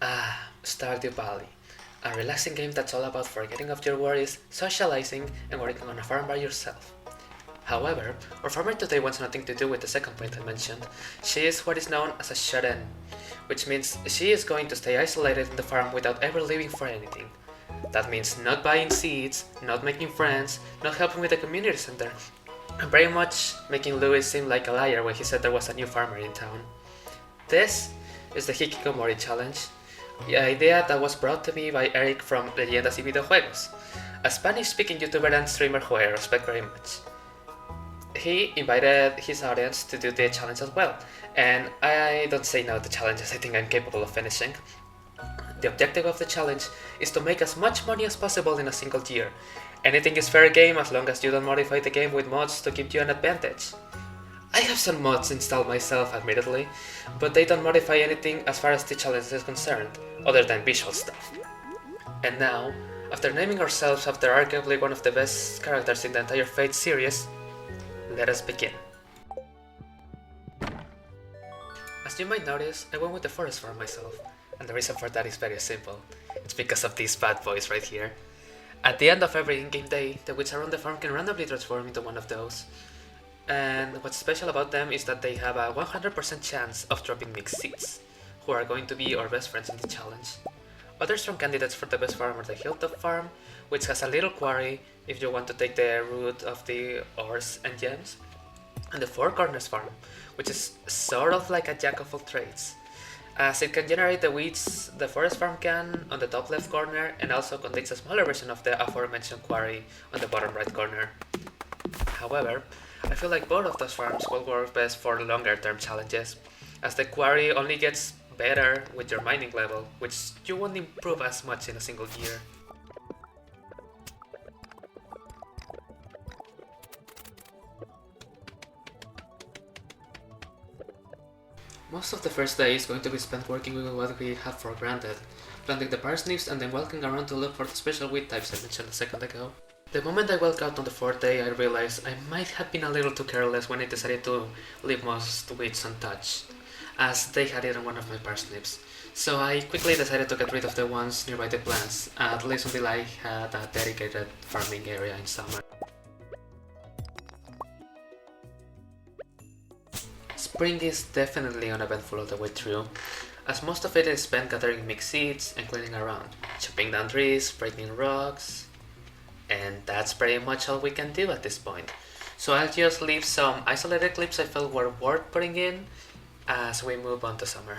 Stardew Valley. A relaxing game that's all about forgetting of your worries, socializing, and working on a farm by yourself. However, our farmer today wants nothing to do with the second point I mentioned. She is what is known as a shut-in, which means she is going to stay isolated in the farm without ever leaving for anything. That means not buying seeds, not making friends, not helping with the community center, and very much making Louis seem like a liar when he said there was a new farmer in town. This is the Hikikomori challenge, the idea that was brought to me by Eric from Leyendas y Videojuegos, a Spanish-speaking YouTuber and streamer who I respect very much. He invited his audience to do the challenge as well, and I don't say no to challenges I think I'm capable of finishing. The objective of the challenge is to make as much money as possible in a single year. Anything is fair game as long as you don't modify the game with mods to give you an advantage. I have some mods installed myself, admittedly, but they don't modify anything as far as the challenge is concerned, other than visual stuff. And now, after naming ourselves after arguably one of the best characters in the entire Fate series, let us begin. As you might notice, I went with the forest farm myself, and the reason for that is very simple. It's because of these bad boys right here. At the end of every in-game day, the witches around the farm can randomly transform into one of those. And what's special about them is that they have a 100% chance of dropping mixed seeds, who are going to be our best friends in the challenge. Other strong candidates for the best farm are the Hilltop farm, which has a little quarry if you want to take the route of the ores and gems, and the Four Corners farm, which is sort of like a jack of all trades, as it can generate the wheats the forest farm can on the top left corner and also contains a smaller version of the aforementioned quarry on the bottom right corner. However, I feel like both of those farms will work best for longer term challenges, as the quarry only gets better with your mining level, which you won't improve as much in a single year. Most of the first day is going to be spent working with what we have for granted, planting the parsnips and then walking around to look for the special wheat types I mentioned a second ago. The moment I walked out on the fourth day, I realized I might have been a little too careless when I decided to leave most wheats untouched, as they had eaten one of my parsnips. So I quickly decided to get rid of the ones nearby the plants, at least until I had a dedicated farming area in summer. Spring is definitely uneventful all the way through, as most of it is spent gathering mixed seeds and cleaning around, chopping down trees, breaking rocks, and that's pretty much all we can do at this point. So I'll just leave some isolated clips I felt were worth putting in as we move on to summer.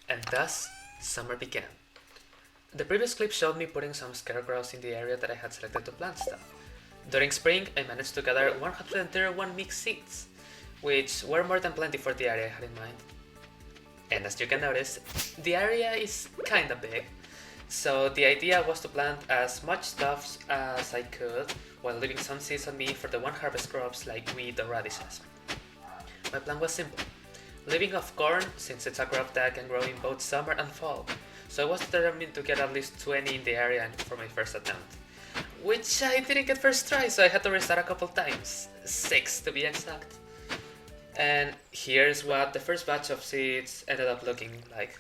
And thus, summer began. The previous clip showed me putting some scarecrows in the area that I had selected to plant stuff. During spring, I managed to gather 131 mixed seeds, which were more than plenty for the area I had in mind. And as you can notice, the area is kinda big, so the idea was to plant as much stuff as I could while leaving some seeds on me for the one harvest crops like wheat or radishes. My plan was simple, living off corn since it's a crop that can grow in both summer and fall, so I was determined to get at least 20 in the area for my first attempt. Which I didn't get first try, so I had to restart a couple times, 6 to be exact. And here's what the first batch of seeds ended up looking like.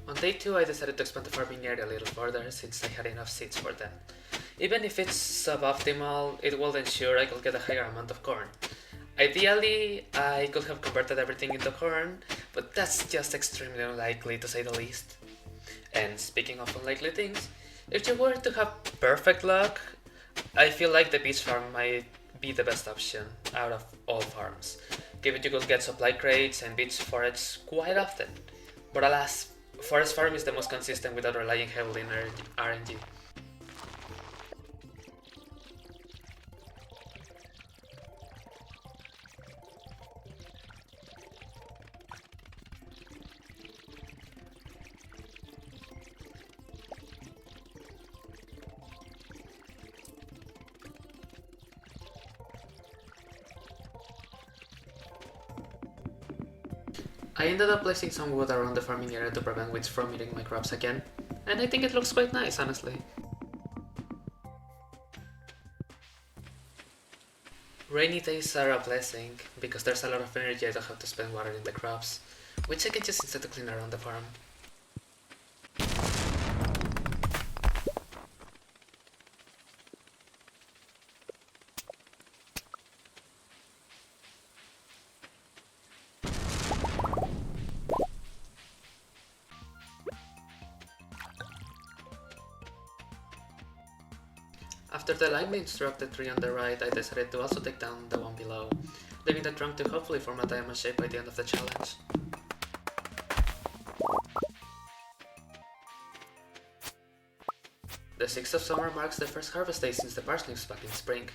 On day 2 I decided to expand the farming area a little further since I had enough seeds for them. Even if it's suboptimal, it will ensure I could get a higher amount of corn. Ideally, I could have converted everything into corn, but that's just extremely unlikely to say the least. And speaking of unlikely things, if you were to have perfect luck, I feel like the beach farm might be the best option out of all farms, given you could get supply crates and beach forage quite often. But alas, forest farm is the most consistent without relying heavily on RNG. I ended up placing some wood around the farming area to prevent weeds from eating my crops again, and I think it looks quite nice, honestly. Rainy days are a blessing, because there's a lot of energy I don't have to spend watering the crops, which I can just instead to clean around the farm. After the lightning struck the tree on the right, I decided to also take down the one below, leaving the trunk to hopefully form a diamond shape by the end of the challenge. The 6th of summer marks the first harvest day since the parsnips back in spring.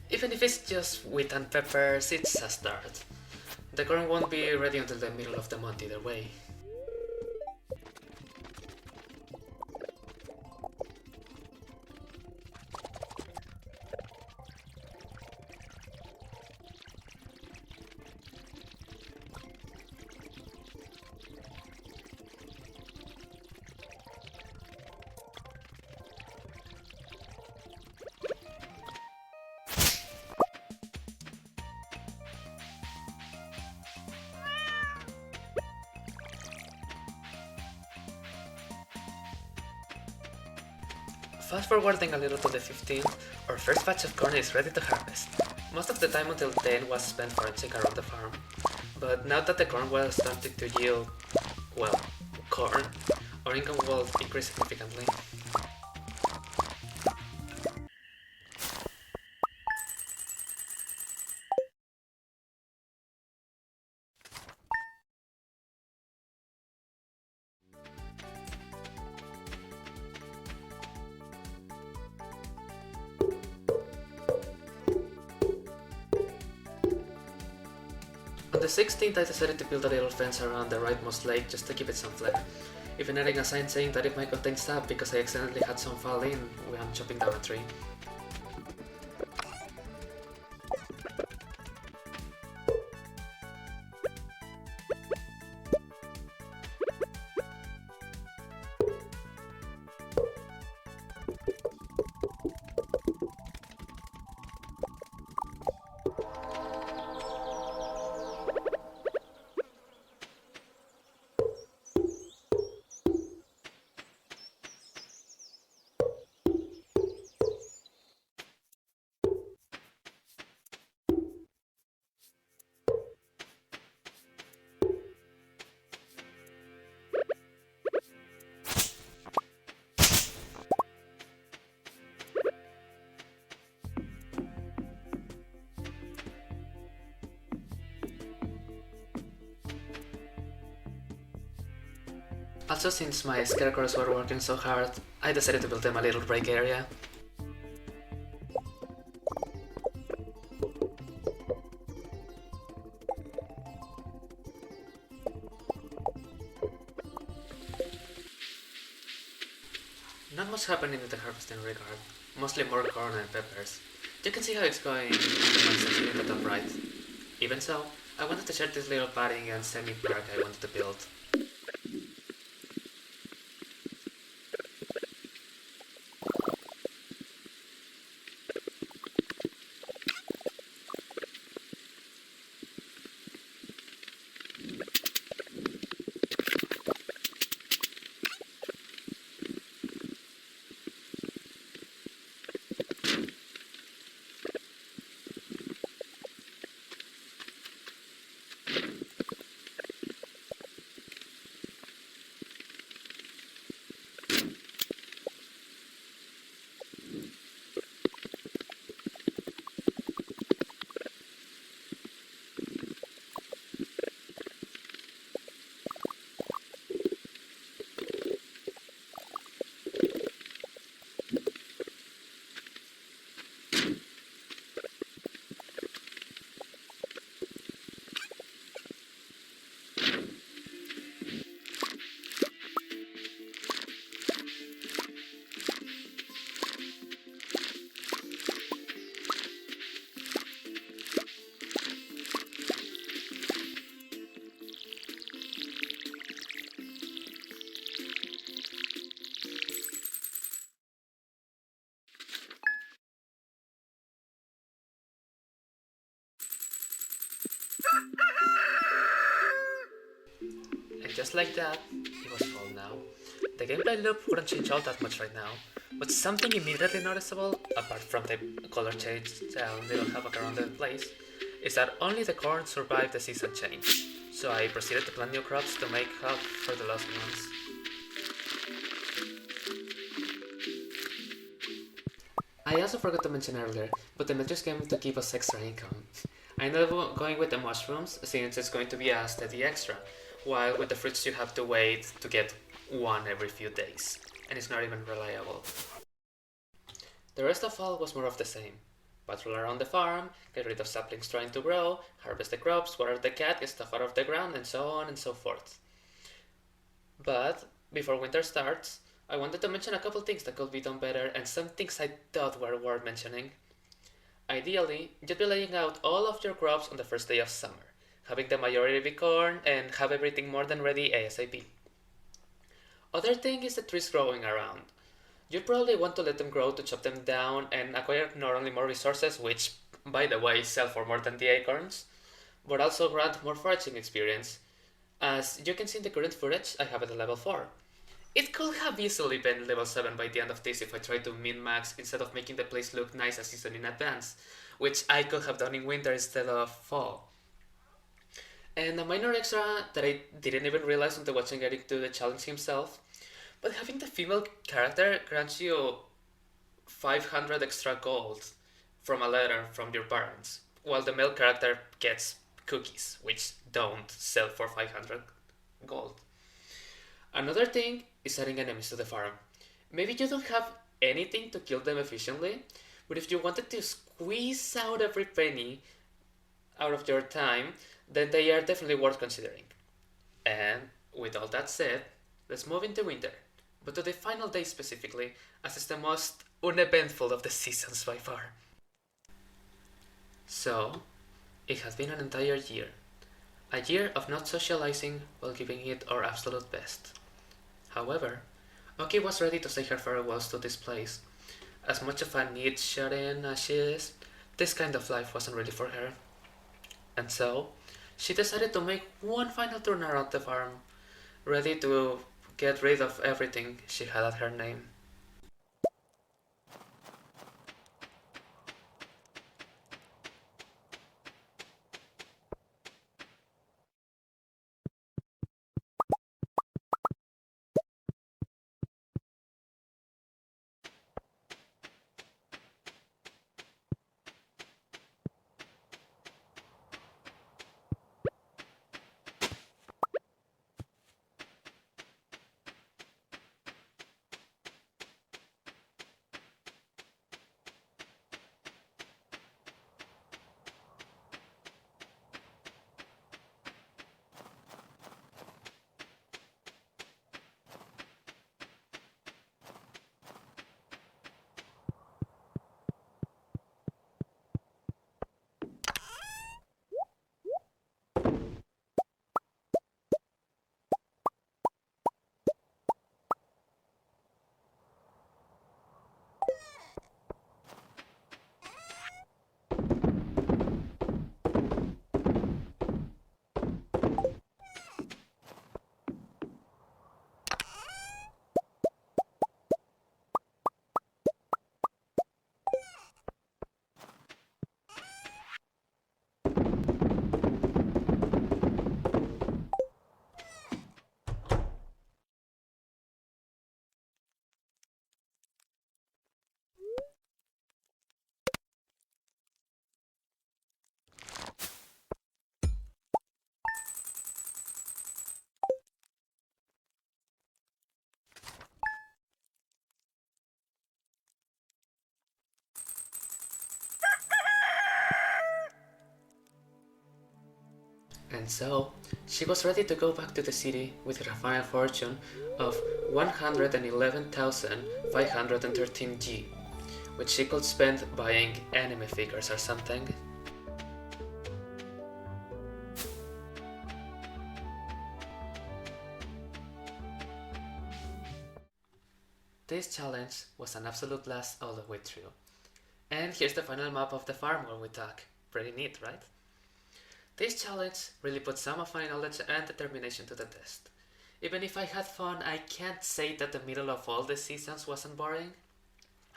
Even if it's just wheat and peppers, it's a start. The corn won't be ready until the middle of the month either way. Fast forwarding a little to the 15th, our first batch of corn is ready to harvest. Most of the time until then was spent foraging around the farm. But now that the corn was starting to yield, well, corn, our income will increase significantly. On the 16th I decided to build a little fence around the rightmost lake just to give it some flair, even adding a sign saying that it might contain sap because I accidentally had some fall in when I'm chopping down a tree. Also, since my scarecrows were working so hard, I decided to build them a little break area. Not much happening in the harvesting regard, mostly more corn and peppers. You can see how it's going in the one section in the top right. Even so, I wanted to share this little padding and semi-park I wanted to build. just like that, it was fall now. The gameplay loop wouldn't change all that much right now, but something immediately noticeable, apart from the color change and little havoc around the place, is that only the corn survived the season change. So I proceeded to plant new crops to make up for the lost ones. I also forgot to mention earlier, but the Metros came to give us extra income. I ended up going with the mushrooms since it's going to be a steady extra, while with the fruits you have to wait to get one every few days, and it's not even reliable. The rest of all was more of the same. Patrol around the farm, get rid of saplings trying to grow, harvest the crops, water the cat, get stuff out of the ground, and so on and so forth. But before winter starts, I wanted to mention a couple things that could be done better and some things I thought were worth mentioning. Ideally, you'd be laying out all of your crops on the first day of summer, having the majority be corn and have everything more than ready ASAP. Other thing is the trees growing around. You probably want to let them grow to chop them down and acquire not only more resources, which, by the way, sell for more than the acorns, but also grant more foraging experience. As you can see in the current footage, I have it at level 4. It could have easily been level 7 by the end of this if I tried to min-max instead of making the place look nice a season in advance, which I could have done in winter instead of fall. And a minor extra that I didn't even realize until watching Eric do the challenge himself, but having the female character grants you 500 extra gold from a letter from your parents, while the male character gets cookies, which don't sell for 500 gold. Another thing is adding enemies to the farm. Maybe you don't have anything to kill them efficiently, but if you wanted to squeeze out every penny out of your time, then they are definitely worth considering. And with all that said, let's move into winter, but to the final day specifically, as it's the most uneventful of the seasons by far. So, it has been an entire year. A year of not socializing while giving it our absolute best. However, Oki was ready to say her farewells to this place. As much of a neat shut-in as she is, this kind of life wasn't really for her. And so, she decided to make one final turn around the farm, ready to get rid of everything she had at her name. And so, she was ready to go back to the city with her final fortune of 111,513 G, which she could spend buying anime figures or something. This challenge was an absolute blast all the way through. And here's the final map of the farm where we talk. Pretty neat, right? This challenge really put some of my knowledge and determination to the test. Even if I had fun, I can't say that the middle of all the seasons wasn't boring,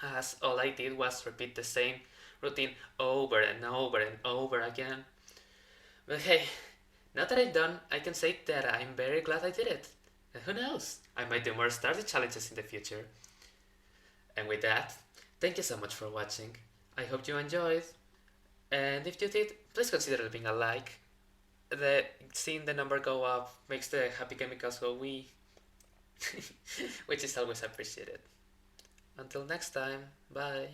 as all I did was repeat the same routine over and over and over again. But hey, now that I'm done, I can say that I'm very glad I did it. And who knows, I might do more Stardew challenges in the future. And with that, thank you so much for watching. I hope you enjoyed. And if you did, please consider leaving a like. Seeing the number go up makes the happy chemicals go wee, which is always appreciated. Until next time, bye.